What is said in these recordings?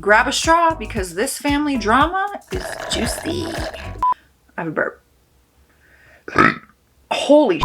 Grab a straw because this family drama is juicy. I have a burp. Holy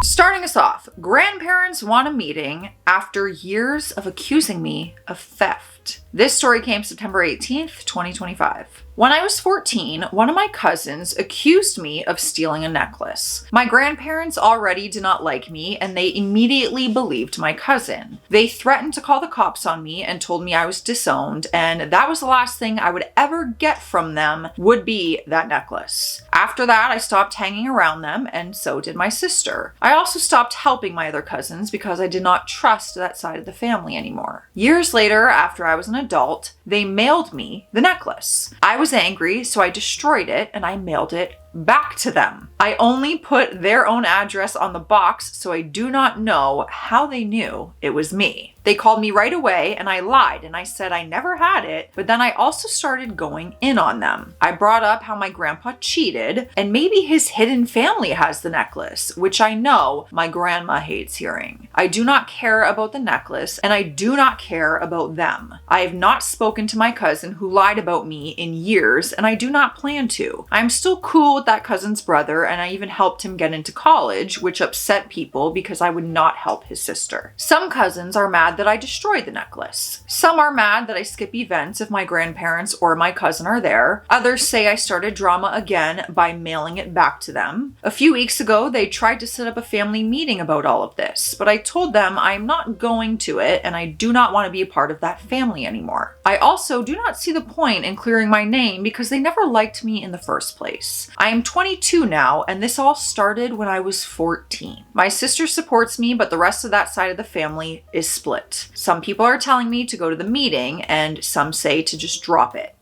Starting us off, grandparents want a meeting after years of accusing me of theft. This story came September 18th, 2025. When I was 14, one of my cousins accused me of stealing a necklace. My grandparents already did not like me, and they immediately believed my cousin. They threatened to call the cops on me and told me I was disowned, and that was the last thing I would ever get from them would be that necklace. After that, I stopped hanging around them, and so did my sister. I also stopped helping my other cousins because I did not trust that side of the family anymore. Years later, after I was an adult, they mailed me the necklace. I was angry, so I destroyed it and I mailed it back to them. I only put their own address on the box, so I do not know how they knew it was me. They called me right away and I lied and I said I never had it, but then I also started going in on them. I brought up how my grandpa cheated and maybe his hidden family has the necklace, which I know my grandma hates hearing. I do not care about the necklace and I do not care about them. I have not spoken to my cousin who lied about me in years and I do not plan to. I'm still cool with that cousin's brother and I even helped him get into college, which upset people because I would not help his sister. Some cousins are mad that I destroyed the necklace. Some are mad that I skip events if my grandparents or my cousin are there. Others say I started drama again by mailing it back to them. A few weeks ago, they tried to set up a family meeting about all of this, but I told them I'm not going to it and I do not want to be a part of that family anymore. I also do not see the point in clearing my name because they never liked me in the first place. I am 22 now, and this all started when I was 14. My sister supports me, but the rest of that side of the family is split. Some people are telling me to go to the meeting, and some say to just drop it.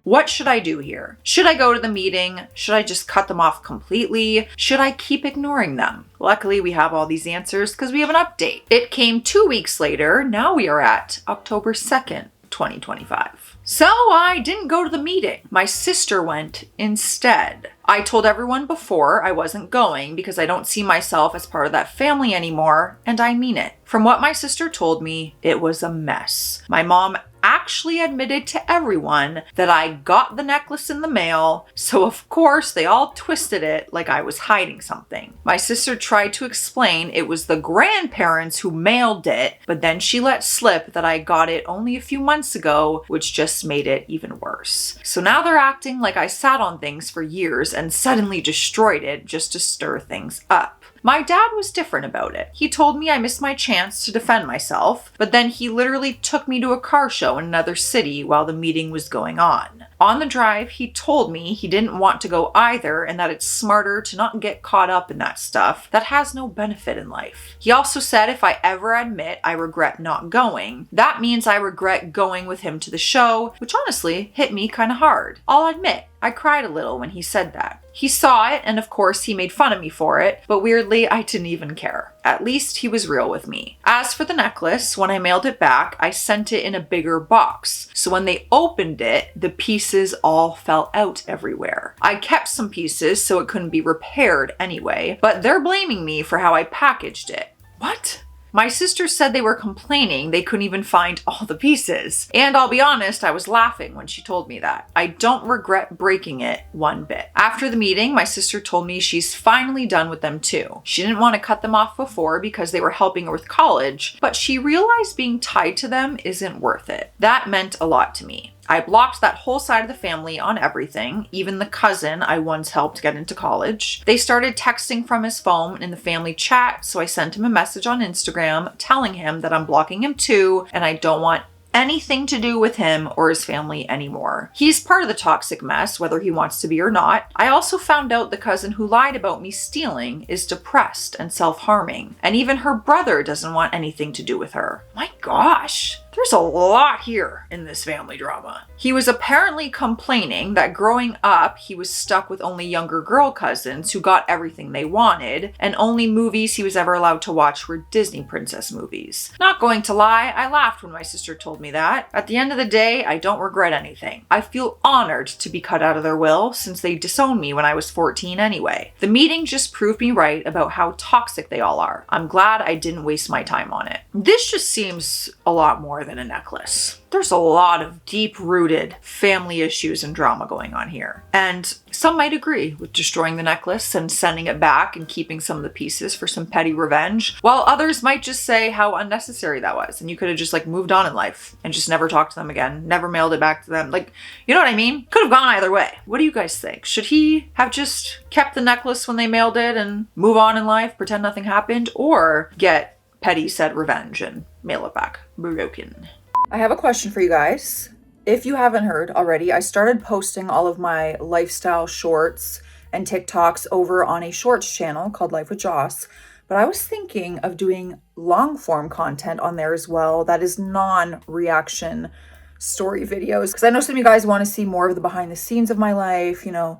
What should I do here? Should I go to the meeting? Should I just cut them off completely? Should I keep ignoring them? Luckily, we have all these answers because we have an update. It came 2 weeks later. Now we are at October 2nd, 2025. So I didn't go to the meeting. My sister went instead. I told everyone before I wasn't going because I don't see myself as part of that family anymore, and I mean it. From what my sister told me, it was a mess. My mom actually admitted to everyone that I got the necklace in the mail, so of course they all twisted it like I was hiding something. My sister tried to explain it was the grandparents who mailed it, but then she let slip that I got it only a few months ago, which just made it even worse. So now they're acting like I sat on things for years and suddenly destroyed it just to stir things up. My dad was different about it. He told me I missed my chance to defend myself, but then he literally took me to a car show in another city while the meeting was going on. On the drive, he told me he didn't want to go either and that it's smarter to not get caught up in that stuff that has no benefit in life. He also said if I ever admit I regret not going, that means I regret going with him to the show, which honestly hit me kind of hard. I'll admit, I cried a little when he said that. He saw it, and of course he made fun of me for it, but weirdly, I didn't even care. At least he was real with me. As for the necklace, when I mailed it back, I sent it in a bigger box. So when they opened it, the pieces all fell out everywhere. I kept some pieces so it couldn't be repaired anyway, but they're blaming me for how I packaged it. What? My sister said they were complaining they couldn't even find all the pieces. And I'll be honest, I was laughing when she told me that. I don't regret breaking it one bit. After the meeting, my sister told me she's finally done with them too. She didn't want to cut them off before because they were helping her with college, but she realized being tied to them isn't worth it. That meant a lot to me. I blocked that whole side of the family on everything, even the cousin I once helped get into college. They started texting from his phone in the family chat, so I sent him a message on Instagram telling him that I'm blocking him too and I don't want anything to do with him or his family anymore. He's part of the toxic mess, whether he wants to be or not. I also found out the cousin who lied about me stealing is depressed and self-harming, and even her brother doesn't want anything to do with her. My gosh. There's a lot here in this family drama. He was apparently complaining that growing up, he was stuck with only younger girl cousins who got everything they wanted, and only movies he was ever allowed to watch were Disney princess movies. Not going to lie, I laughed when my sister told me that. At the end of the day, I don't regret anything. I feel honored to be cut out of their will since they disowned me when I was 14 anyway. The meeting just proved me right about how toxic they all are. I'm glad I didn't waste my time on it. This just seems a lot more more than a necklace. There's a lot of deep-rooted family issues and drama going on here. And some might agree with destroying the necklace and sending it back and keeping some of the pieces for some petty revenge, while others might just say how unnecessary that was and you could have just like moved on in life and just never talked to them again, never mailed it back to them. Like, you know what I mean? Could have gone either way. What do you guys think? Should he have just kept the necklace when they mailed it and move on in life, pretend nothing happened, or get petty said revenge and mail it back broken? I have a question for you guys. If you haven't heard already, I started posting all of my lifestyle shorts and TikToks over on a shorts channel called Life with Joss. But I was thinking of doing long form content on there as well that is non-reaction story videos. Because I know some of you guys want to see more of the behind the scenes of my life, you know,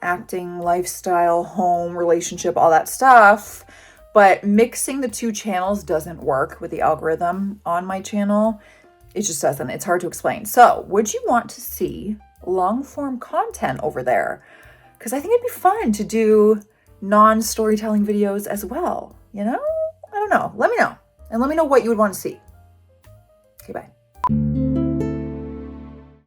acting, lifestyle, home, relationship, all that stuff. But mixing the two channels doesn't work with the algorithm on my channel. It just doesn't. It's hard to explain. So would you want to see long form content over there? Because I think it'd be fun to do non-storytelling videos as well. You know? I don't know. Let me know. And let me know what you would want to see. Okay, bye.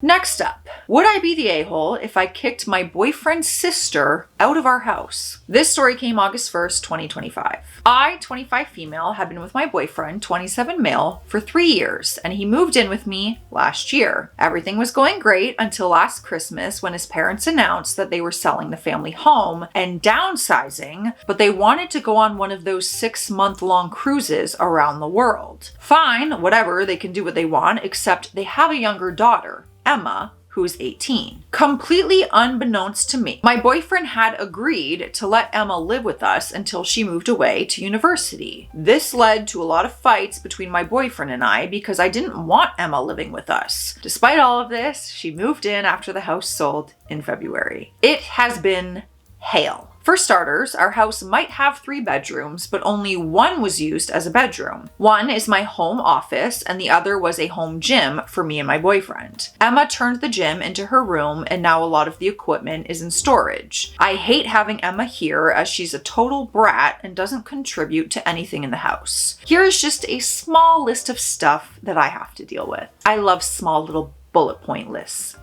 Next up, would I be the a-hole if I kicked my boyfriend's sister out of our house? This story came August 1st, 2025. I, 25 female, had been with my boyfriend, 27 male, for 3 years, and he moved in with me last year. Everything was going great until last Christmas when his parents announced that they were selling the family home and downsizing, but they wanted to go on one of those 6-month-long cruises around the world. Fine, whatever, they can do what they want, except they have a younger daughter, Emma, who's 18. Completely unbeknownst to me, my boyfriend had agreed to let Emma live with us until she moved away to university. This led to a lot of fights between my boyfriend and I because I didn't want Emma living with us. Despite all of this, she moved in after the house sold in February. It has been hell. For starters, our house might have 3 bedrooms, but only one was used as a bedroom. One is my home office, and the other was a home gym for me and my boyfriend. Emma turned the gym into her room, and now a lot of the equipment is in storage. I hate having Emma here as she's a total brat and doesn't contribute to anything in the house. Here is just a small list of stuff that I have to deal with. I love small little bullet point lists.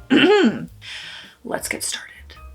Let's get started.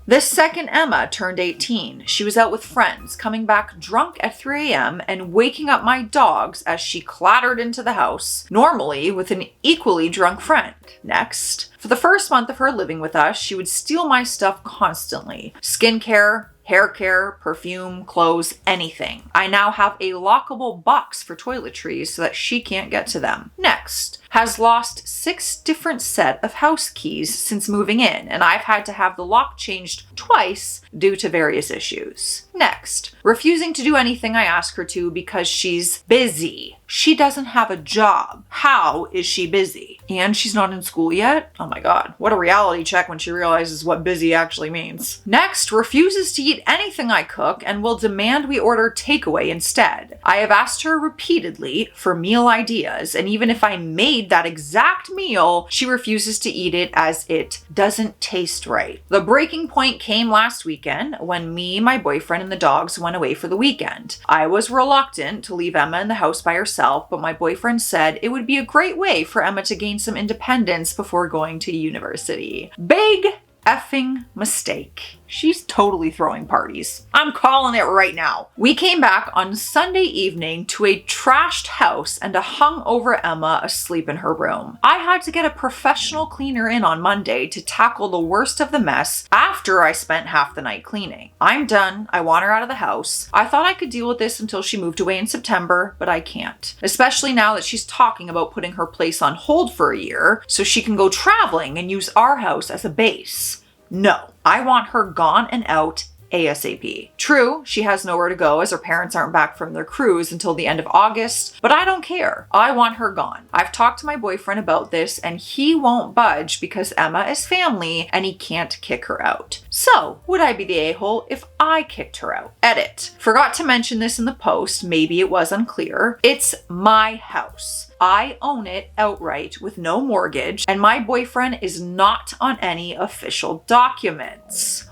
This second Emma turned 18. She was out with friends, coming back drunk at 3 a.m. and waking up my dogs as she clattered into the house, normally with an equally drunk friend. Next, for the first month of her living with us, she would steal my stuff constantly. Skincare, hair care, perfume, clothes, anything. I now have a lockable box for toiletries so that she can't get to them. Next, has lost 6 different set of house keys since moving in, and I've had to have the lock changed twice due to various issues. Next, refusing to do anything I ask her to because she's busy. She doesn't have a job. How is she busy? And she's not in school yet? Oh my God, what a reality check when she realizes what busy actually means. Next, refuses to eat anything I cook and will demand we order takeaway instead. I have asked her repeatedly for meal ideas, and even if I made that exact meal, she refuses to eat it as it doesn't taste right. The breaking point came last weekend when me, my boyfriend, and the dogs went away for the weekend. I was reluctant to leave Emma in the house by herself, but my boyfriend said it would be a great way for Emma to gain some independence before going to university. Big effing mistake. She's totally throwing parties. I'm calling it right now. We came back on Sunday evening to a trashed house and a hungover Emma asleep in her room. I had to get a professional cleaner in on Monday to tackle the worst of the mess after I spent half the night cleaning. I'm done. I want her out of the house. I thought I could deal with this until she moved away in September, but I can't. Especially now that she's talking about putting her place on hold for a year so she can go traveling and use our house as a base. No, I want her gone and out ASAP. True, she has nowhere to go as her parents aren't back from their cruise until the end of August, but I don't care. I want her gone. I've talked to my boyfriend about this and he won't budge because Emma is family and he can't kick her out. So, would I be the a-hole if I kicked her out? Edit. Forgot to mention this in the post, maybe it was unclear. It's my house. I own it outright with no mortgage, and my boyfriend is not on any official documents.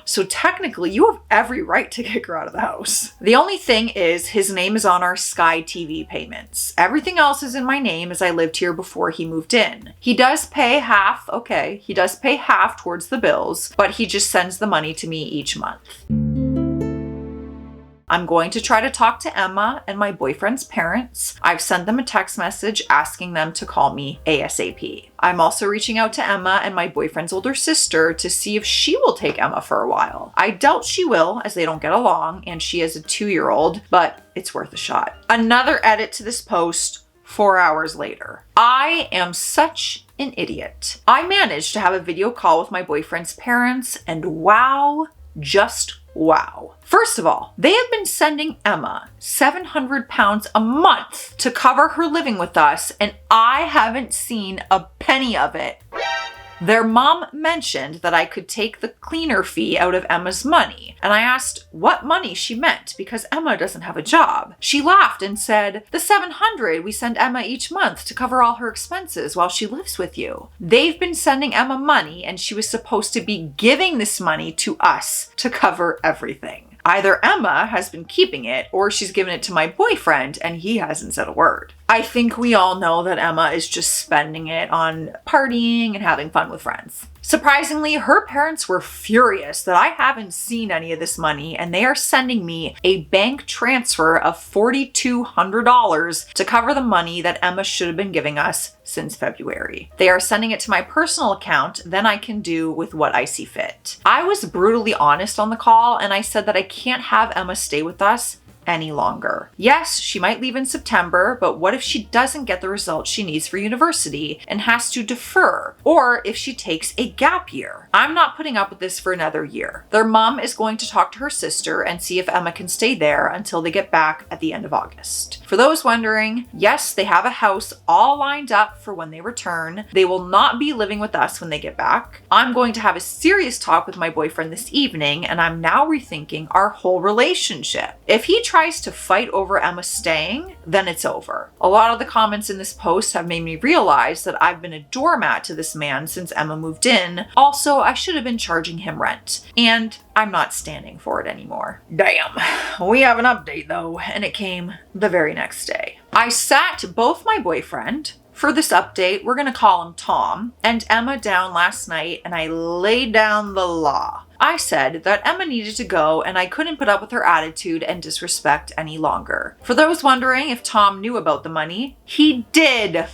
So technically, you have every right to kick her out of the house. The only thing is, his name is on our Sky TV payments. Everything else is in my name as I lived here before he moved in. He does pay half, okay, he does pay half towards the bills, but he just sends the money to me each month. I'm going to try to talk to Emma and my boyfriend's parents. I've sent them a text message asking them to call me ASAP. I'm also reaching out to Emma and my boyfriend's older sister to see if she will take Emma for a while. I doubt she will, as they don't get along and she is a 2-year-old, but it's worth a shot. Another edit to this post 4 hours later. I am such an idiot. I managed to have a video call with my boyfriend's parents, and wow, just wow. First of all, they have been sending Emma £700 a month to cover her living with us, and I haven't seen a penny of it. Their mom mentioned that I could take the cleaner fee out of Emma's money, and I asked what money she meant because Emma doesn't have a job. She laughed and said, the $700 we send Emma each month to cover all her expenses while she lives with you. They've been sending Emma money, and she was supposed to be giving this money to us to cover everything. Either Emma has been keeping it or she's given it to my boyfriend and he hasn't said a word. I think we all know that Emma is just spending it on partying and having fun with friends. Surprisingly, her parents were furious that I haven't seen any of this money, and they are sending me a bank transfer of $4,200 to cover the money that Emma should have been giving us since February. They are sending it to my personal account, then I can do with what I see fit. I was brutally honest on the call, and I said that I can't have Emma stay with us any longer. Yes, she might leave in September, but what if she doesn't get the results she needs for university and has to defer? Or if she takes a gap year? I'm not putting up with this for another year. Their mom is going to talk to her sister and see if Emma can stay there until they get back at the end of August. For those wondering, yes, they have a house all lined up for when they return. They will not be living with us when they get back. I'm going to have a serious talk with my boyfriend this evening, and I'm now rethinking our whole relationship. If he tries to fight over Emma staying, then it's over. A lot of the comments in this post have made me realize that I've been a doormat to this man since Emma moved in. Also, I should have been charging him rent, and I'm not standing for it anymore. Damn. We have an update though, and it came the very next day. I sat both my boyfriend, for this update, we're gonna call him Tom, and Emma down last night, and I laid down the law. I said that Emma needed to go and I couldn't put up with her attitude and disrespect any longer. For those wondering if Tom knew about the money, he did.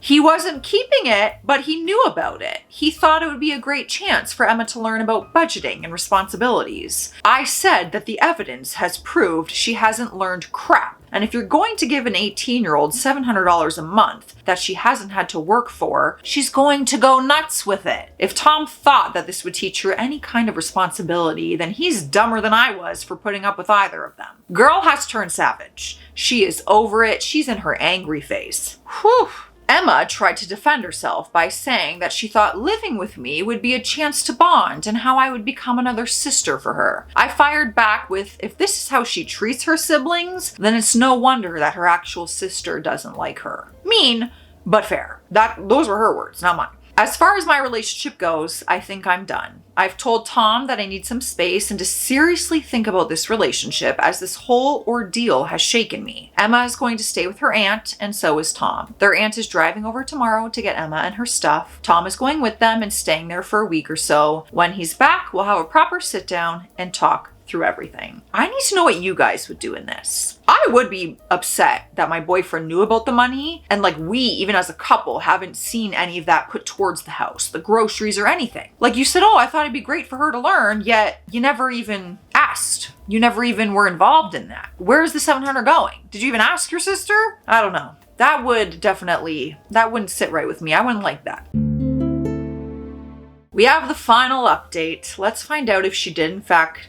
He wasn't keeping it, but he knew about it. He thought it would be a great chance for Emma to learn about budgeting and responsibilities. I said that the evidence has proved she hasn't learned crap. And if you're going to give an 18-year-old $700 a month that she hasn't had to work for, she's going to go nuts with it. If Tom thought that this would teach her any kind of responsibility, then he's dumber than I was for putting up with either of them. Girl has turned savage. She is over it. She's in her angry phase. Whew. Emma tried to defend herself by saying that she thought living with me would be a chance to bond and how I would become another sister for her. I fired back with, if this is how she treats her siblings, then it's no wonder that her actual sister doesn't like her. Mean, but fair. Those were her words, not mine. As far as my relationship goes, I think I'm done. I've told Tom that I need some space and to seriously think about this relationship as this whole ordeal has shaken me. Emma is going to stay with her aunt, and so is Tom. Their aunt is driving over tomorrow to get Emma and her stuff. Tom is going with them and staying there for a week or so. When he's back, we'll have a proper sit down and talk through everything. I need to know what you guys would do in this. I would be upset that my boyfriend knew about the money and we, even as a couple, haven't seen any of that put towards the house, the groceries or anything. Like you said, oh, I thought it'd be great for her to learn, yet you never even asked. You never even were involved in that. Where's the $700 going? Did you even ask your sister? I don't know. That wouldn't sit right with me. I wouldn't like that. We have the final update. Let's find out if she did in fact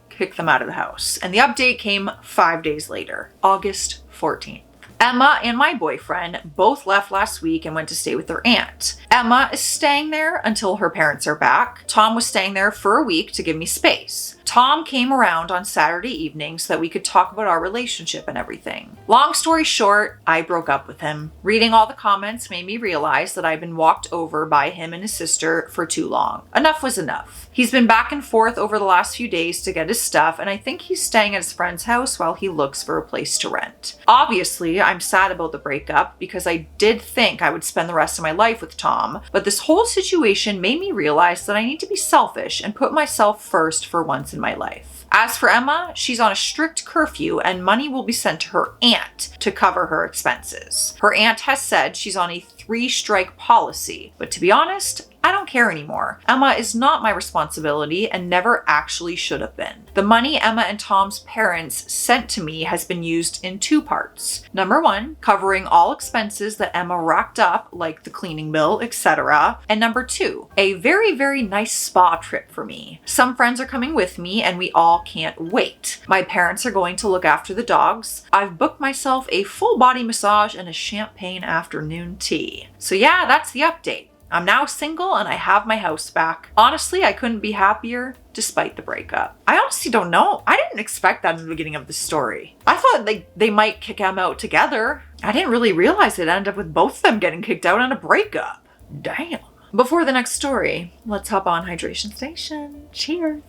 kick them out of the house. And the update came 5 days later, August 14th. Emma and my boyfriend both left last week and went to stay with their aunt. Emma is staying there until her parents are back. Tom was staying there for a week to give me space. Tom came around on Saturday evening so that we could talk about our relationship and everything. Long story short, I broke up with him. Reading all the comments made me realize that I'd been walked over by him and his sister for too long. Enough was enough. He's been back and forth over the last few days to get his stuff, and I think he's staying at his friend's house while he looks for a place to rent. Obviously, I'm sad about the breakup because I did think I would spend the rest of my life with Tom, but this whole situation made me realize that I need to be selfish and put myself first for once in my life. As for Emma, she's on a strict curfew and money will be sent to her aunt to cover her expenses. Her aunt has said she's on a 3-strike policy, but to be honest, I don't care anymore. Emma is not my responsibility and never actually should have been. The money Emma and Tom's parents sent to me has been used in 2 parts. Number 1, covering all expenses that Emma racked up, like the cleaning bill, etc. And number 2, a very, very nice spa trip for me. Some friends are coming with me and we all can't wait. My parents are going to look after the dogs. I've booked myself a full body massage and a champagne afternoon tea. So yeah, that's the update. I'm now single and I have my house back. Honestly, I couldn't be happier despite the breakup. I honestly don't know. I didn't expect that in the beginning of the story. I thought they might kick Emma out together. I didn't really realize it ended up with both of them getting kicked out on a breakup. Damn. Before the next story, let's hop on Hydration Station. Cheers.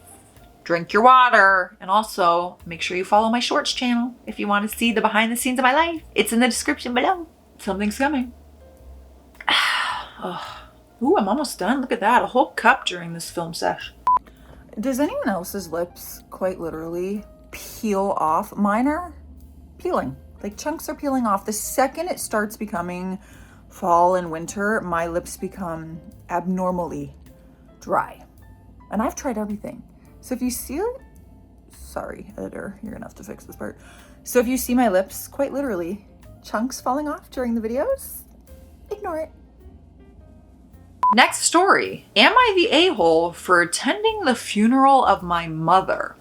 Drink your water. And also, make sure you follow my shorts channel if you want to see the behind the scenes of my life. It's in the description below. Something's coming. Oh. Ooh, I'm almost done. Look at that. A whole cup during this film session. Does anyone else's lips quite literally peel off? Mine are peeling. Like chunks are peeling off. The second it starts becoming fall and winter, my lips become abnormally dry. And I've tried everything. So if you see it, sorry, editor, you're gonna have to fix this part. So if you see my lips quite literally chunks falling off during the videos, ignore it. Next story. Am I the a-hole for attending the funeral of my mother?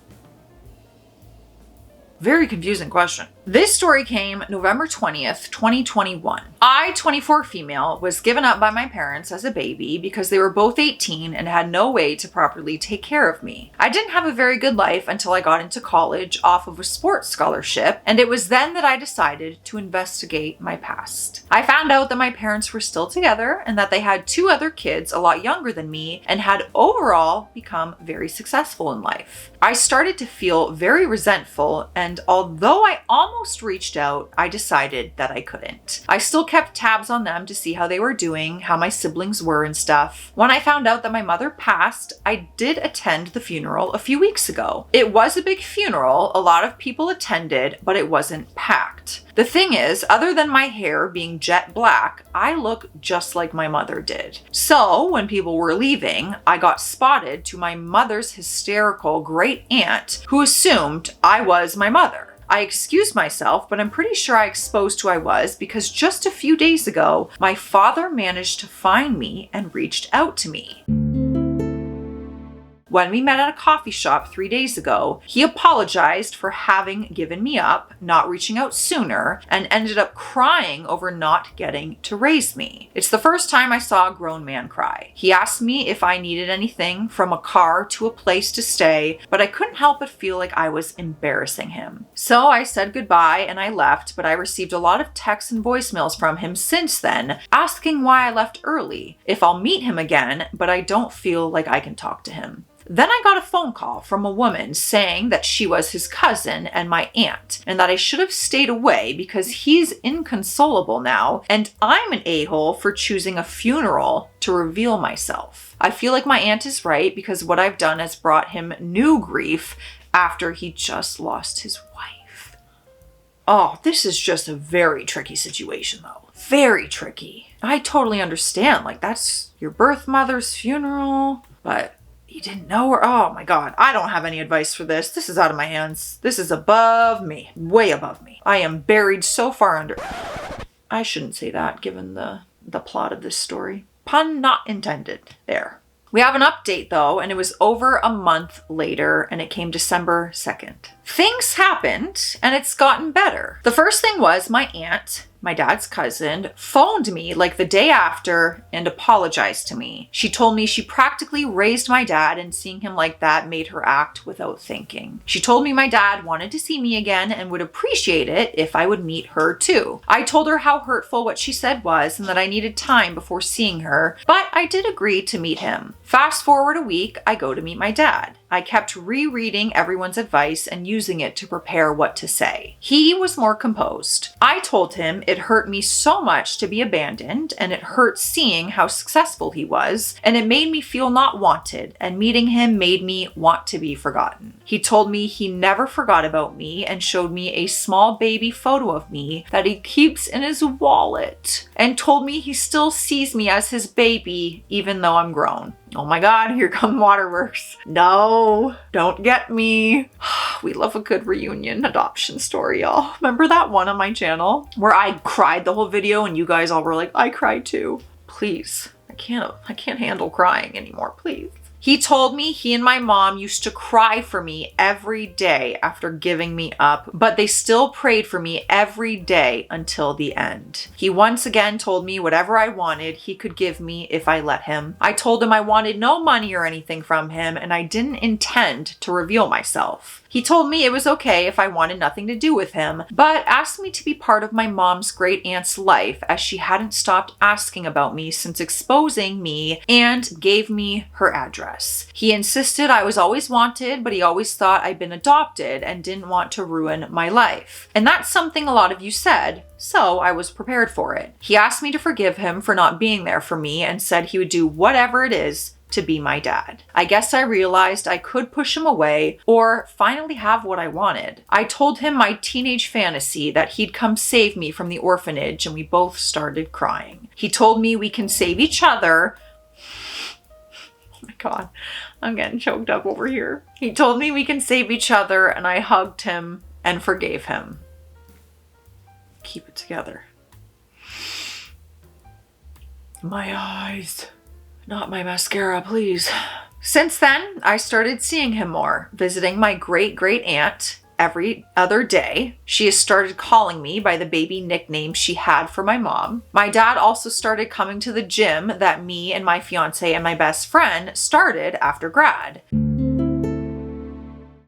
Very confusing question. This story came November 20th, 2021. I, 24 female, was given up by my parents as a baby because they were both 18 and had no way to properly take care of me. I didn't have a very good life until I got into college off of a sports scholarship, and it was then that I decided to investigate my past. I found out that my parents were still together and that they had 2 other kids a lot younger than me and had overall become very successful in life. I started to feel very resentful, and although I almost reached out, I decided that I couldn't. I still kept tabs on them to see how they were doing, how my siblings were and stuff. When I found out that my mother passed, I did attend the funeral a few weeks ago. It was a big funeral, a lot of people attended, but it wasn't packed. The thing is, other than my hair being jet black, I look just like my mother did. So when people were leaving, I got spotted to my mother's hysterical great aunt who assumed I was my mother. I excused myself, but I'm pretty sure I exposed who I was because just a few days ago, my father managed to find me and reached out to me. When we met at a coffee shop 3 days ago, he apologized for having given me up, not reaching out sooner, and ended up crying over not getting to raise me. It's the first time I saw a grown man cry. He asked me if I needed anything from a car to a place to stay, but I couldn't help but feel like I was embarrassing him. So I said goodbye and I left, but I received a lot of texts and voicemails from him since then, asking why I left early, if I'll meet him again, but I don't feel like I can talk to him. Then I got a phone call from a woman saying that she was his cousin and my aunt, and that I should have stayed away because he's inconsolable now, and I'm an a-hole for choosing a funeral to reveal myself. I feel like my aunt is right because what I've done has brought him new grief after he just lost his wife. Oh, this is just a very tricky situation though. Very tricky. I totally understand, like that's your birth mother's funeral, but you didn't know her? Oh my God. I don't have any advice for this. This is out of my hands. This is above me. Way above me. I am buried so far under. I shouldn't say that given the plot of this story. Pun not intended. There. We have an update though, and it was over a month later, and it came December 2nd. Things happened, and it's gotten better. The first thing was my aunt my dad's cousin, phoned me like the day after and apologized to me. She told me she practically raised my dad and seeing him like that made her act without thinking. She told me my dad wanted to see me again and would appreciate it if I would meet her too. I told her how hurtful what she said was and that I needed time before seeing her, but I did agree to meet him. Fast forward a week, I go to meet my dad. I kept rereading everyone's advice and using it to prepare what to say. He was more composed. I told him it hurt me so much to be abandoned and it hurt seeing how successful he was, and it made me feel not wanted, and meeting him made me want to be forgotten. He told me he never forgot about me and showed me a small baby photo of me that he keeps in his wallet and told me he still sees me as his baby even though I'm grown. Oh my God, here come waterworks. No, don't get me. We love a good reunion adoption story, y'all. Remember that one on my channel where I cried the whole video and you guys all were like, I cried too. Please, I can't handle crying anymore, please. He told me he and my mom used to cry for me every day after giving me up, but they still prayed for me every day until the end. He once again told me whatever I wanted, he could give me if I let him. I told him I wanted no money or anything from him, and I didn't intend to reveal myself. He told me it was okay if I wanted nothing to do with him, but asked me to be part of my mom's great aunt's life as she hadn't stopped asking about me since exposing me and gave me her address. He insisted I was always wanted, but he always thought I'd been adopted and didn't want to ruin my life. And that's something a lot of you said, so I was prepared for it. He asked me to forgive him for not being there for me and said he would do whatever it is to be my dad. I guess I realized I could push him away or finally have what I wanted. I told him my teenage fantasy that he'd come save me from the orphanage and we both started crying. He told me we can save each other. Oh my God, I'm getting choked up over here. He told me we can save each other and I hugged him and forgave him. Keep it together. My eyes. Not my mascara, please. Since then, I started seeing him more, visiting my great-great aunt every other day. She has started calling me by the baby nickname she had for my mom. My dad also started coming to the gym that me and my fiance and my best friend started after grad.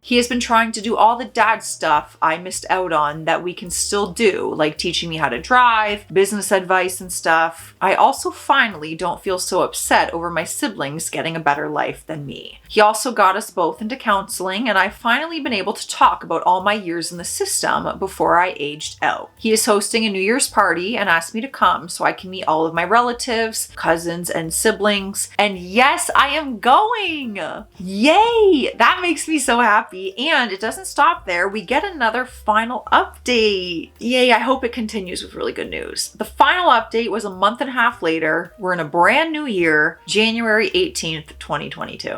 He has been trying to do all the dad stuff I missed out on that we can still do, like teaching me how to drive, business advice and stuff. I also finally don't feel so upset over my siblings getting a better life than me. He also got us both into counseling, and I've finally been able to talk about all my years in the system before I aged out. He is hosting a New Year's party and asked me to come so I can meet all of my relatives, cousins, and siblings. And yes, I am going! Yay! That makes me so happy. And it doesn't stop there. We get another final update. Yay, I hope it continues with really good news. The final update was a month and a half later. We're in a brand new year, January 18th, 2022.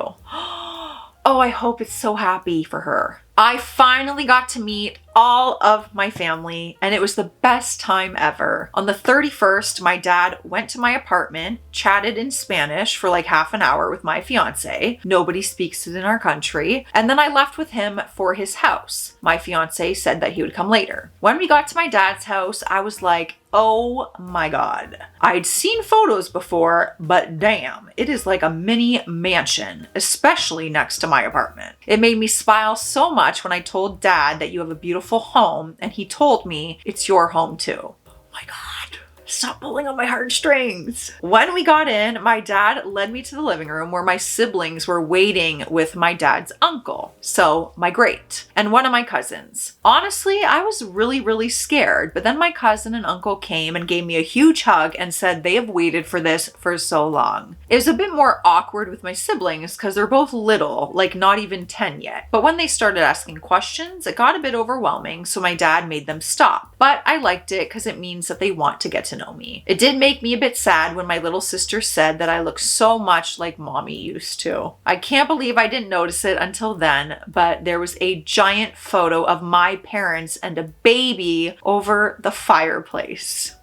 Oh, I hope it's so happy for her. I finally got to meet all of my family, and it was the best time ever. On the 31st, my dad went to my apartment, chatted in Spanish for like half an hour with my fiance. Nobody speaks it in our country. And then I left with him for his house. My fiance said that he would come later. When we got to my dad's house, I was like, oh my God. I'd seen photos before, but damn, it is like a mini mansion, especially next to my apartment. It made me smile so much when I told Dad that you have a beautiful home, and he told me it's your home too. Oh my God. Stop pulling on my heartstrings. When we got in, my dad led me to the living room where my siblings were waiting with my dad's uncle, so my great, and one of my cousins. Honestly, I was really scared, but then my cousin and uncle came and gave me a huge hug and said they have waited for this for so long. It was a bit more awkward with my siblings because they're both little, like not even 10 yet. But when they started asking questions, it got a bit overwhelming, so my dad made them stop. But I liked it because it means that they want to get to know me. It did make me a bit sad when my little sister said that I look so much like mommy used to. I can't believe I didn't notice it until then, but there was a giant photo of my parents and a baby over the fireplace.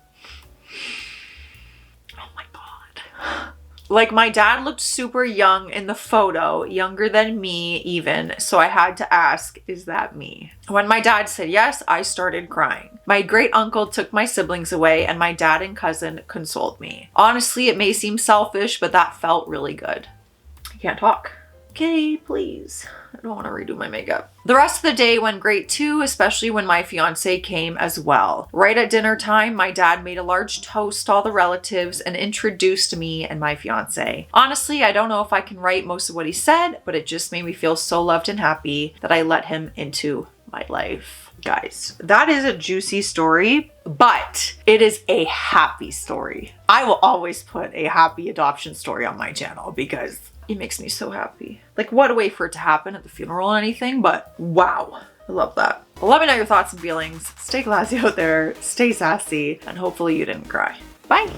Oh my God. Like, my dad looked super young in the photo, younger than me even, so I had to ask, is that me? When my dad said yes, I started crying. My great uncle took my siblings away and my dad and cousin consoled me. Honestly, it may seem selfish, but that felt really good. I can't talk. Okay, please. I don't want to redo my makeup. The rest of the day went great too, especially when my fiance came as well. Right at dinner time, my dad made a large toast to all the relatives and introduced me and my fiance. Honestly, I don't know if I can write most of what he said, but it just made me feel so loved and happy that I let him into my life. Guys, that is a juicy story, but it is a happy story. I will always put a happy adoption story on my channel because it makes me so happy. Like, what a way for it to happen at the funeral and anything, but wow, I love that. Well, let me know your thoughts and feelings. Stay classy out there, stay sassy, and hopefully you didn't cry. Bye.